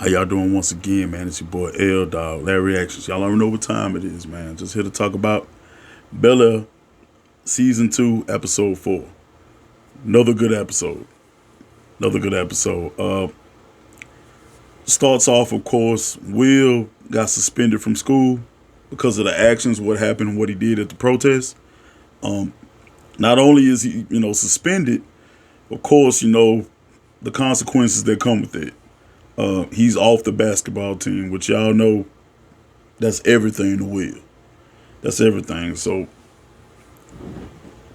How y'all doing once again, man? It's your boy L Dog, Larry Reactions. Y'all already know what time it is, man. Just here to talk about Bel-Air Season 2, Episode 4. Another good episode. Another good episode. Starts off, of course, Will got suspended from school because of the actions, what happened, what he did at the protest. Not only is he, suspended, of course, the consequences that come with it. He's off the basketball team, which y'all know that's everything to Will. That's everything. So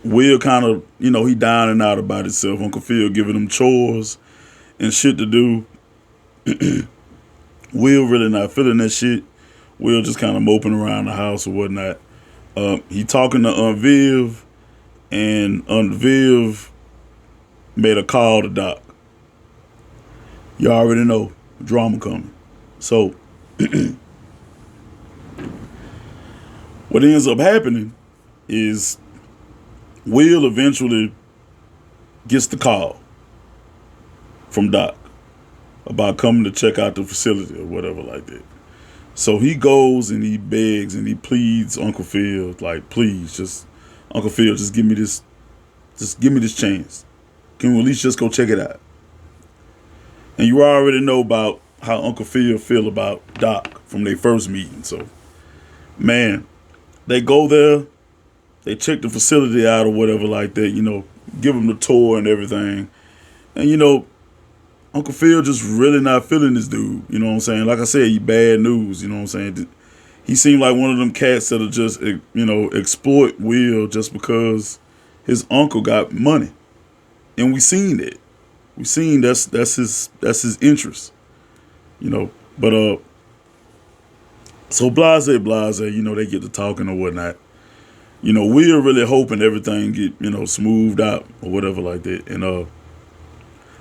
Will kind of, he down and out about himself. Uncle Phil giving him chores and shit to do. Will really not feeling that shit. Will just kind of moping around the house or whatnot. He talking to Viv, and Viv made a call to Doc. You already know drama coming. So what ends up happening is Will eventually gets the call from Doc about coming to check out the facility or whatever like that. So he goes and he begs and he pleads Uncle Phil, like, please, just Uncle Phil, just give me this chance. Can we at least just go check it out? And you already know about how Uncle Phil feel about Doc from their first meeting. So, man, they go there, they check the facility out or whatever like that, give them the tour and everything. And, Uncle Phil just really not feeling this dude. You know what I'm saying? Like I said, he bad news. You know what I'm saying? He seemed like one of them cats that'll just, exploit Will just because his uncle got money. And we seen that. We seen that's his interest, But so blase, they get to talking or whatnot. We're really hoping everything get smoothed out or whatever like that. And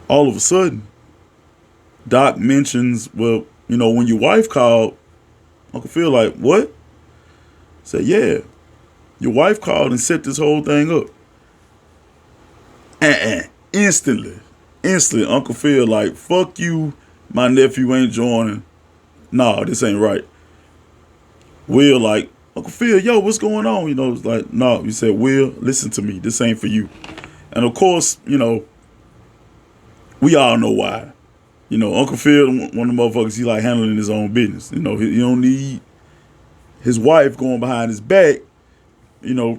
all of a sudden, Doc mentions, well, when your wife called, Uncle Phil like, what? Said, yeah, your wife called and set this whole thing up. Instantly, Uncle Phil like, fuck you, my nephew ain't joining. Nah, this ain't right. Will like, Uncle Phil, yo, what's going on? It's like, no, he said, Will, listen to me, this ain't for you. And of course, we all know why. Uncle Phil, one of the motherfuckers, he like handling his own business. He don't need his wife going behind his back,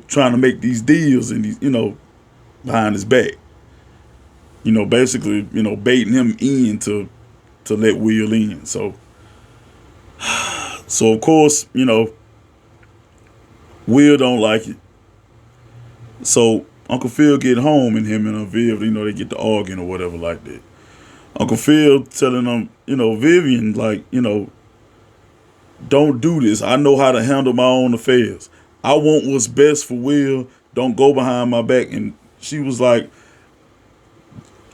trying to make these deals and these, behind his back. Basically, baiting him in to let Will in. So of course, Will don't like it. So Uncle Phil get home and him and Viv, they get to arguing or whatever like that. Uncle Phil telling them, Vivian, like, don't do this. I know how to handle my own affairs. I want what's best for Will. Don't go behind my back. And she was like,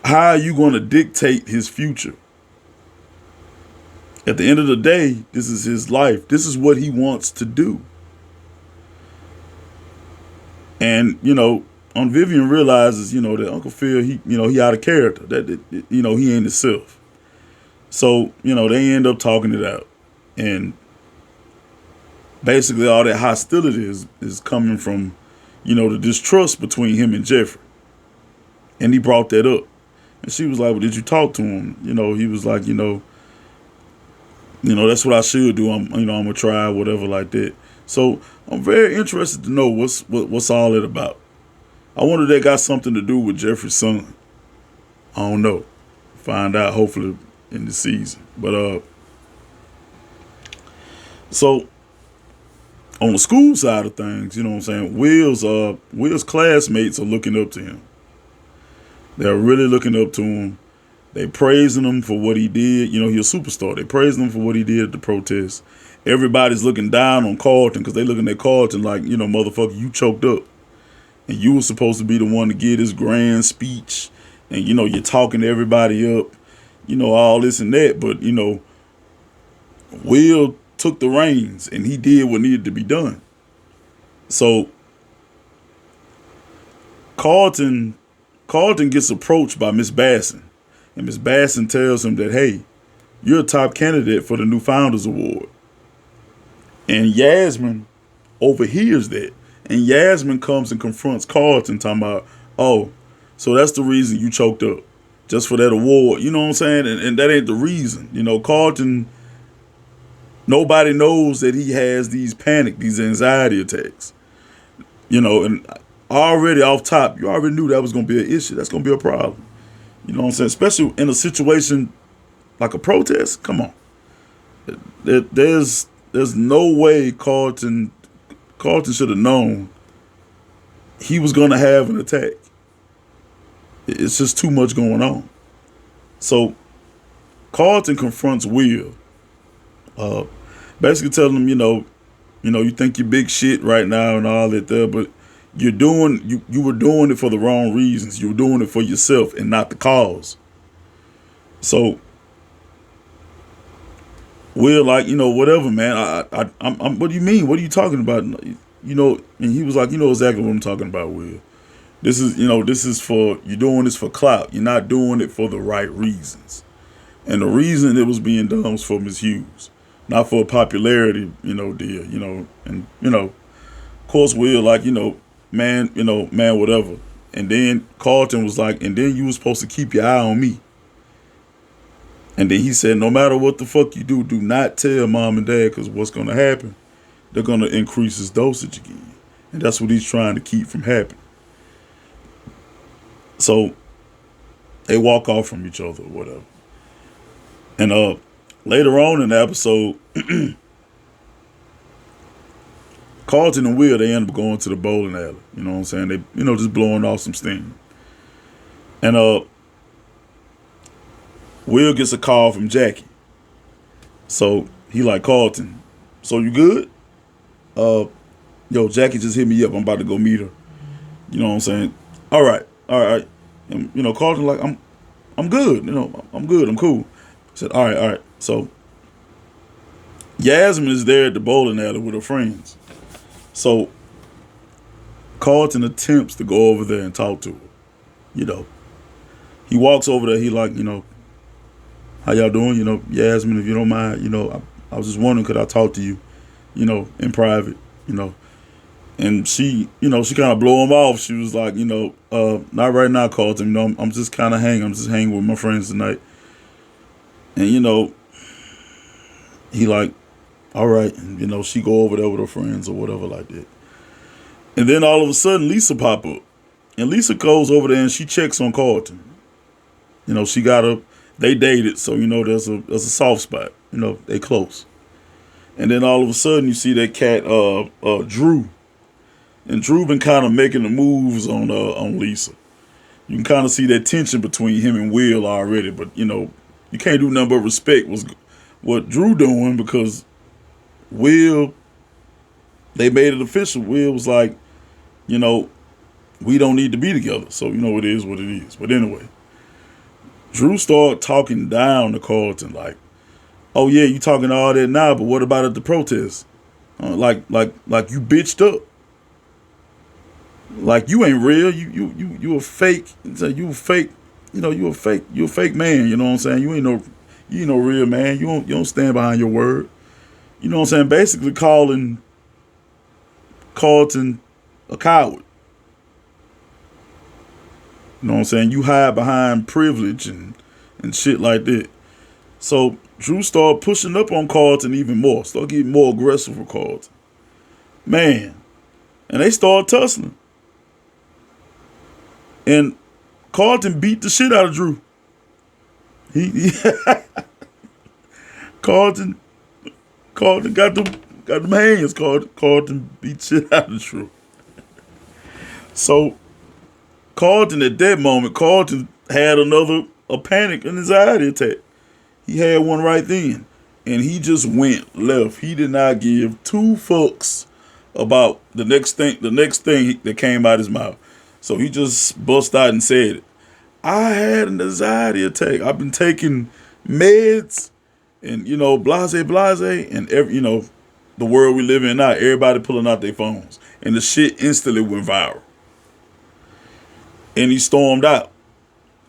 how are you going to dictate his future? At the end of the day, this is his life. This is what he wants to do. And, Vivian realizes, that Uncle Phil, he out of character. That, he ain't himself. So, they end up talking it out. And basically all that hostility is coming from, the distrust between him and Jeffrey. And he brought that up. And she was like, well, did you talk to him? He was like, that's what I should do. I'm gonna try whatever like that. So I'm very interested to know what's all that about. I wonder if that got something to do with Jeffrey's son. I don't know. Find out hopefully in the season. But so on the school side of things, Will's classmates are looking up to him. They're really looking up to him. They praising him for what he did. He's a superstar. They praising him for what he did at the protest. Everybody's looking down on Carlton because they looking at Carlton like, motherfucker, you choked up. And you were supposed to be the one to give this grand speech. And, you're talking to everybody up. All this and that. But, Will took the reins and he did what needed to be done. So Carlton gets approached by Miss Basson. And Miss Basson tells him that, hey, you're a top candidate for the new Founders Award. And Yasmin overhears that. And Yasmin comes and confronts Carlton talking about, oh, so that's the reason you choked up. Just for that award. You know what I'm saying? And that ain't the reason. You know, Carlton, nobody knows that he has these anxiety attacks. You know, and already off top, you already knew that was going to be an issue. That's going to be a problem. You know what I'm saying? Especially in a situation like a protest. Come on. There's no way Carlton should have known he was going to have an attack. It's just too much going on. So Carlton confronts Will, basically telling him, you think you're big shit right now and all that there, but you were doing it for the wrong reasons. You were doing it for yourself and not the cause. So Will whatever, man. I'm. What do you mean? What are you talking about? And he was like, exactly what I'm talking about, Will. This is for, you're doing this for clout. You're not doing it for the right reasons. And the reason it was being done was for Ms. Hughes, not for a popularity, deal, and, of course, Will, man, whatever. And then Carlton was like, and then you was supposed to keep your eye on me. And then he said, no matter what the fuck you do not tell mom and dad, because what's going to happen, they're going to increase his dosage again. And that's what he's trying to keep from happening. So they walk off from each other or whatever. And later on in the episode, Carlton and Will, they end up going to the bowling alley. You know what I'm saying? They, just blowing off some steam. And Will gets a call from Jackie. So he like, Carlton, so you good? Jackie just hit me up. I'm about to go meet her. You know what I'm saying? All right. And, Carlton like, I'm good. I'm good. I'm cool. I said, all right. So Yasmin is there at the bowling alley with her friends. So Carlton attempts to go over there and talk to her. He walks over there. He like, how y'all doing? Yasmin, if you don't mind, I was just wondering, could I talk to you, in private, And she kind of blow him off. She was like, not right now, Carlton. I'm just kind of hanging. I'm just hanging with my friends tonight. And, he like, all right. And, she go over there with her friends or whatever like that. And then all of a sudden, Lisa pop up. And Lisa goes over there and she checks on Carlton. She got up. They dated, so, there's a soft spot. They close. And then all of a sudden, you see that cat, Drew. And Drew been kind of making the moves on Lisa. You can kind of see that tension between him and Will already. But, you can't do nothing but respect what Drew doing, because Will, they made it official. Will was like, we don't need to be together. So, it is what it is. But anyway, Drew started talking down to Carlton like, oh, yeah, you talking all that now, but what about at the protest? Like you bitched up. Like, you ain't real. You a fake. You a fake. You a fake man. You know what I'm saying? You ain't no real man. You don't stand behind your word. You know what I'm saying? Basically calling Carlton a coward. You know what I'm saying? You hide behind privilege and shit like that. So Drew started pushing up on Carlton even more. Started getting more aggressive with Carlton. Man. And they started tussling. And Carlton beat the shit out of Drew. He Carlton got them hands. Carlton beat shit out of Drew. So Carlton, at that moment, Carlton had a panic and anxiety attack. He had one right then. And he just went left. He did not give two fucks about the next thing that came out his mouth. So he just bust out and said it. I had an anxiety attack. I've been taking meds and, blase, and the world we live in now, everybody pulling out their phones. And the shit instantly went viral. And he stormed out.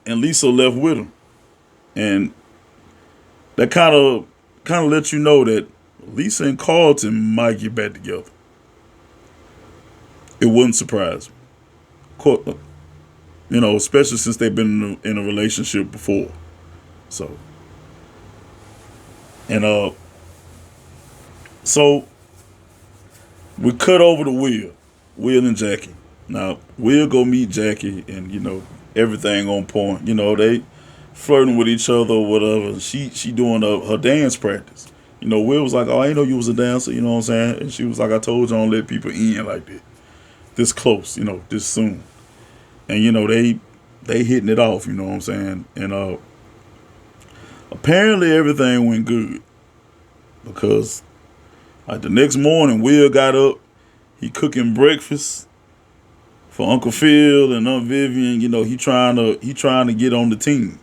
And Lisa left with him. And that kind of lets you know that Lisa and Carlton might get back together. It wouldn't surprise me. Especially since they've been in a relationship before. So, and so we cut over to Will and Jackie. Now Will go meet Jackie, and everything on point. They flirting with each other or whatever. She doing her dance practice. Will was like, "Oh, I didn't know you was a dancer." You know what I'm saying? And she was like, "I told you I don't let people in like this close. This soon." And they hitting it off. You know what I'm saying? And apparently everything went good because like the next morning, Will got up. He cooking breakfast for Uncle Phil and Aunt Vivian. He trying to get on the team.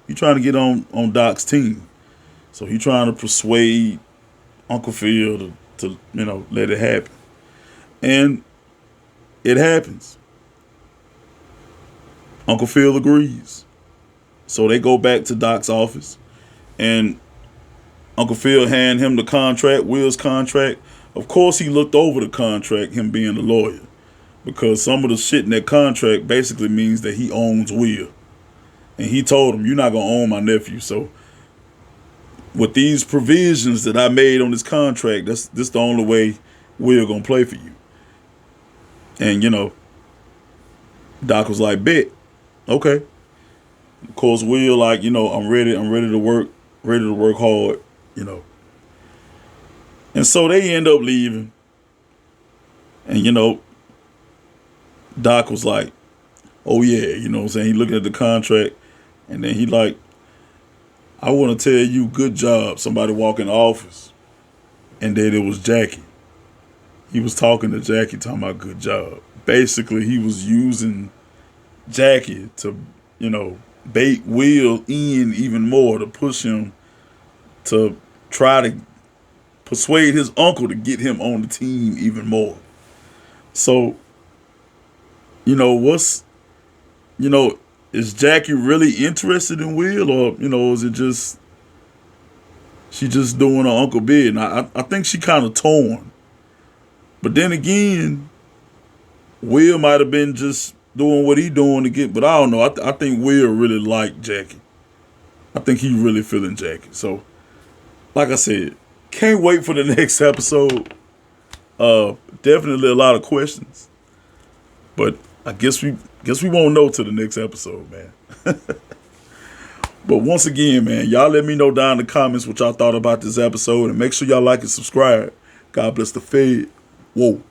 He trying to get on Doc's team. So he trying to persuade Uncle Phil to let it happen. And it happens. Uncle Phil agrees. So they go back to Doc's office, and Uncle Phil hand him the contract, Will's contract. Of course, he looked over the contract, him being a lawyer, because some of the shit in that contract basically means that he owns Will. And he told him, "You're not going to own my nephew. So with these provisions that I made on this contract, this the only way Will going to play for you." And, Doc was like, "Bet. Okay." Of course, Will like, I'm ready to work hard, And so they end up leaving. And, Doc was like, "Oh yeah," what I'm saying? He looking at the contract, and then he like, "I want to tell you, good job." Somebody walk in the office, and then it was Jackie. He was talking to Jackie, talking about good job. Basically, he was using Jackie to, bait Will in even more, to push him to try to persuade his uncle to get him on the team even more. So, is Jackie really interested in Will, or, is it just, she just doing her uncle bid? And I think she kind of torn. But then again, Will might have been just doing what he doing to get, but I don't know. I think Will really liked Jackie. I think he really feeling Jackie. So, like I said, can't wait for the next episode. Definitely a lot of questions, but I guess we won't know till the next episode, man. But once again, man, y'all let me know down in the comments what y'all thought about this episode, and make sure y'all like and subscribe. God bless the Fed. Whoa.